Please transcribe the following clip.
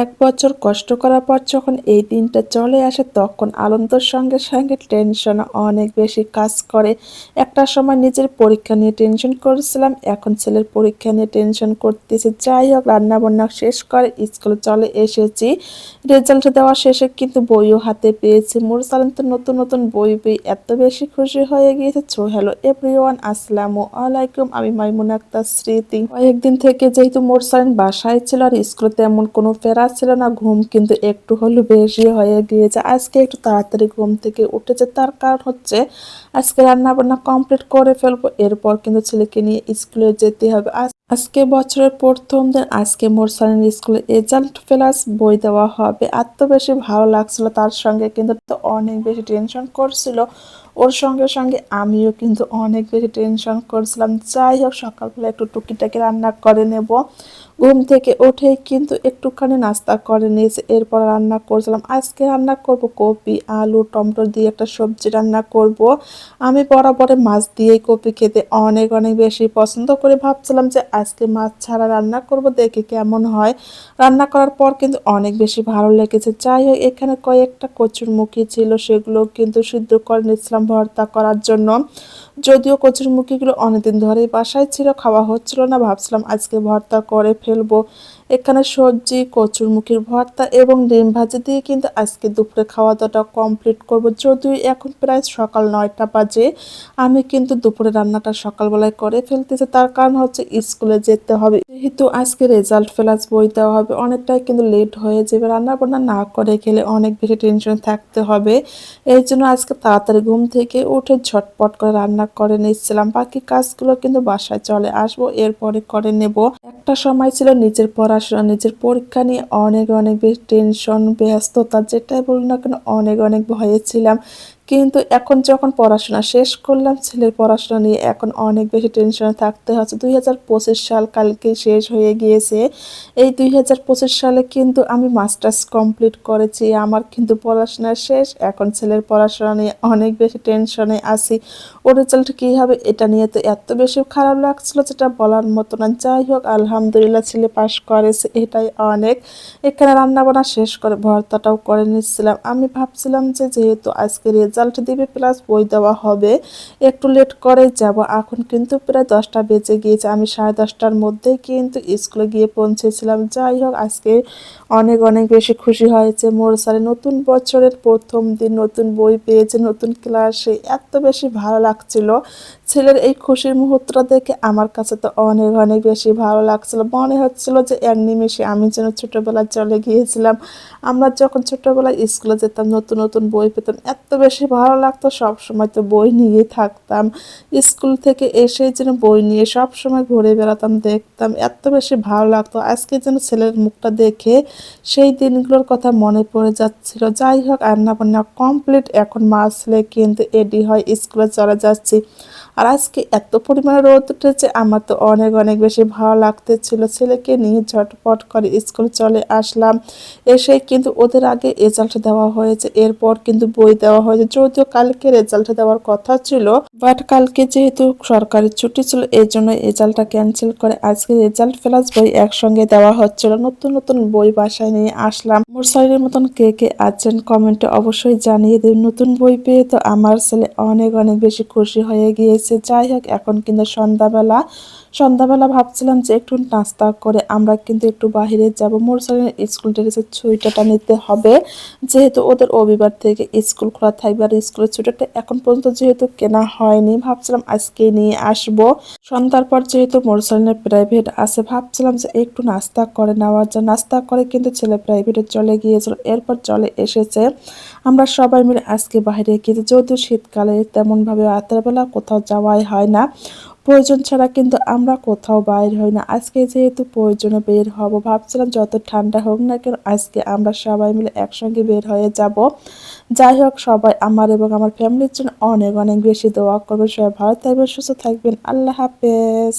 এক বছর কষ্ট করার পর যখন এই দিনটা চলে আসে তখন আনন্দের সঙ্গে সঙ্গে টেনশন অনেক বেশি কাজ করে। একটা সময় নিজের পরীক্ষা নিয়ে টেনশন করেছিলাম, এখন ছেলের পরীক্ষা নিয়ে টেনশন করতেছি। যাই হোক, রান্না বান্না শেষ করে স্কুলে চলে এসেছি। রেজাল্ট দেওয়া শেষে কিন্তু বইও হাতে পেয়েছি। মুরসালিন তো নতুন নতুন বই পেয়ে এত বেশি খুশি হয়ে গিয়েছে। হ্যালো এভরিওয়ান, আসসালামু আলাইকুম। আমি মাইমুনা আক্তার স্মৃতি। কয়েকদিন থেকে যেহেতু মুরসালিন বাসায় ছিল আর স্কুলে তেমন কোনো ফেরা ছিল না, ঘুম কিন্তু একটু হলেও বেশি হয়ে গিয়েছে। আজকে একটু তাড়াতাড়ি ঘুম থেকে উঠেছে, তার কারণ হচ্ছে আজকে রান্না বান্না কমপ্লিট করে ফেলবো, এরপর কিন্তু ছেলেকে নিয়ে স্কুলে যেতে হবে। আজকে বছরের প্রথম দিন, আজকে মুরসালিনের স্কুলে রেজাল্ট প্লাস বই দেওয়া হবে। এত বেশি ভালো লাগছিল, তার সঙ্গে কিন্তু তো অনেক বেশি টেনশন করছিল। ওর সঙ্গে সঙ্গে আমিও কিন্তু অনেক বেশি টেনশন করছিলাম। যাই হোক, সকালবেলা একটু টুকিটাকি রান্না করে নেব। ঘুম থেকে উঠেই কিন্তু একটুখানি নাস্তা করে নিয়েছি, এরপর রান্না করছিলাম। আজকে রান্না করব কপি আলু টমেটো দিয়ে একটা সবজি রান্না করব। আমি বরাবরে মাছ দিয়েই কপি খেতে অনেক অনেক বেশি পছন্দ করে, ভাবছিলাম যে আজকে মাছ ছাড়া রান্না করব, দেখি কেমন হয়। রান্না করার পর কিন্তু অনেক বেশি ভালো লেগেছে। যাই হোক, এখানে কয়েকটা কচুরমুখী ছিল, সেগুলো কিন্তু সিদ্ধ করে নিচ্ছিলাম ভর্তা করার জন্য। যদিও কচুরমুখীগুলো অনেকদিন ধরেই বাসায় ছিল, খাওয়া হচ্ছিল না, ভাবছিলাম আজকে ভর্তা করে ফেলবো। এখানে সবজি কচুরমুখীর ভর্তা এবং ডিম ভাজি দিয়ে কিন্তু আজকে দুপুরে খাওয়া দাওয়াটা কমপ্লিট করব। যদিও এখন প্রায় সকাল 9টা বাজে, আমি কিন্তু দুপুরে রান্নাটা সকালবেলায় করে ফেলতেছি। তার কারণ হচ্ছে স্কুলে যেতে হবে, যেহেতু আজকে রেজাল্ট প্লাস বই দেওয়া হবে, অনেকটাই কিন্তু লেট হয়ে যাবে। রান্না বান্না না করে গেলে অনেক বেশি টেনশন থাকতে হবে। এই জন্য আজকে তাড়াতাড়ি ঘুম থেকে উঠে ঝটপট করে রান্না করে নিচ্ছিলাম। বাকি কাজগুলো কিন্তু বাসায় চলে আসবো, এরপরে করে নেব। একটা সময় ছিল নিজের পড়াশোনা নিজের পরীক্ষা নিয়ে অনেক অনেক বেশি টেনশন ব্যস্ততা যেটাই বলুন না কেন, অনেক অনেক ভয়ে ছিলাম। কিন্তু এখন যখন পড়াশোনা শেষ করলাম, ছেলের পড়াশোনা নিয়ে এখন অনেক বেশি টেনশনে থাকতে হচ্ছে। 2025 সাল কালকে শেষ হয়ে গিয়েছে। এই 2025 সালে কিন্তু আমি মাস্টার্স কমপ্লিট করেছি, আমার কিন্তু পড়াশোনা শেষ। এখন ছেলের পড়াশোনা নিয়ে অনেক বেশি টেনশনে আছি। ওর রেজাল্ট কী হবে এটা নিয়ে তো এত বেশি খারাপ লাগছিল যেটা বলার মতো না। যাই হোক, আলহামদুলিল্লাহ ছেলে পাশ করেছে, এটাই অনেক। এখানে রান্না বান্না শেষ করে ভর্তাটাও করে নিচ্ছিলাম। আমি ভাবছিলাম যে যেহেতু আজকে রেজাল্ট দিবে প্লাস বই দেওয়া হবে, একটু লেট করে যাব। এখন কিন্তু প্রায় 10টা বেজে গিয়েছে, আমি 10:30টার মধ্যেই কিন্তু স্কুলে গিয়ে পৌঁছেছিলাম। যাই হোক, আজকে অনেক অনেক বেশি খুশি হয়েছে। মোরসালে নতুন বছরের প্রথম দিন নতুন বই পেয়েছে, নতুন ক্লাসে এত বেশি ভালো লাগছিল। ছেলের এই খুশির মুহূর্তটা দেখে আমার কাছে তো অনেক অনেক বেশি ভালো লাগছিল। মনে হচ্ছিল যে এক নিমেষে আমি যেন ছোটবেলায় চলে গিয়েছিলাম। আমরা যখন ছোটবেলায় স্কুলে যেতাম, নতুন নতুন বই পেতাম, এত বেশি ভালো লাগতো। সব সময় তো বই নিয়েই থাকতাম, স্কুল থেকে এসে যেন বই নিয়ে সব সময় ঘুরে বেড়াতাম, দেখতাম, এত বেশি ভালো লাগতো। আজকে যেন ছেলের মুখটা দেখে সেই দিনগুলোর কথা মনে পড়ে যাচ্ছিল। যাই হোক, রান্না বান্না কমপ্লিট, এখন মা ছেলে কিন্তু রেডি হয় স্কুলে চলে যাচ্ছি। আর আজকে এত পরিমাণে রোদ উঠেছে, আমার তো অনেক অনেক বেশি ভালো লাগতেছিল। ছেলেকে নিয়ে ঝটপট করে স্কুল চলে আসলাম। এসে কিন্তু ওদের আগে রেজাল্ট দেওয়া হয়েছে, এরপর কিন্তু বই দেওয়া হয়েছে। যদিও কালকে রেজাল্ট দেওয়ার কথা ছিল, বাট কালকে যেহেতু সরকারি ছুটি ছিল, এই জন্য রেজাল্টটা ক্যান্সেল করে আজকে রেজাল্ট প্লাস বই একসঙ্গে দেওয়া হচ্ছিল। নতুন নতুন বই বাসায় নিয়ে আসলাম। মুরসালিনের মতন কে কে আছেন কমেন্টে অবশ্যই জানিয়ে দিন। নতুন বই পেয়ে তো আমার ছেলে অনেক অনেক বেশি খুশি হয়ে গিয়েছে। যাই হোক, এখন কিন্তু সন্ধ্যাবেলা ভাবছিলাম যে একটু নাস্তা করে আমরা কিন্তু একটু বাহিরে যাব। মুরসালিনের স্কুল ড্রেসের ছুটিটা নিতে হবে, যেহেতু ওদের রবিবার থেকে স্কুল খোলা থাকবে। আর স্কুলের ছুটিটা এখন পর্যন্ত যেহেতু কেনা হয়নি, ভাবছিলাম আজকে নিয়ে আসব। সন্ধ্যার পর যেহেতু মুরসালিনের প্রাইভেট আছে, ভাবছিলাম যে একটু নাস্তা করে নেওয়ার জন্য। নাস্তা করে কিন্তু ছেলে প্রাইভেটে চলে গিয়েছিল, এরপর চলে এসেছে। আমরা সবাই মিলে আজকে বাইরে গিয়েছি। যদিও শীতকালে তেমনভাবে রাতের বেলা কোথাও যাওয়াই হয় না, প্রয়োজন ছাড়া কিন্তু আমরা কোথাও বাইর হই না। আজকে যেহেতু প্রয়োজনে বের হব, ভাবছিলাম যত ঠান্ডা হোক না কেন আজকে আমরা সবাই মিলে একসঙ্গে বের হয়ে যাব। যাই হোক, সবাই আমার এবং আমার ফ্যামিলির জন্য অনেক অনেক বেশি দোয়া করবে। সবাই ভালো থাকবেন, সুস্থ থাকবেন। আল্লাহ হাফেজ।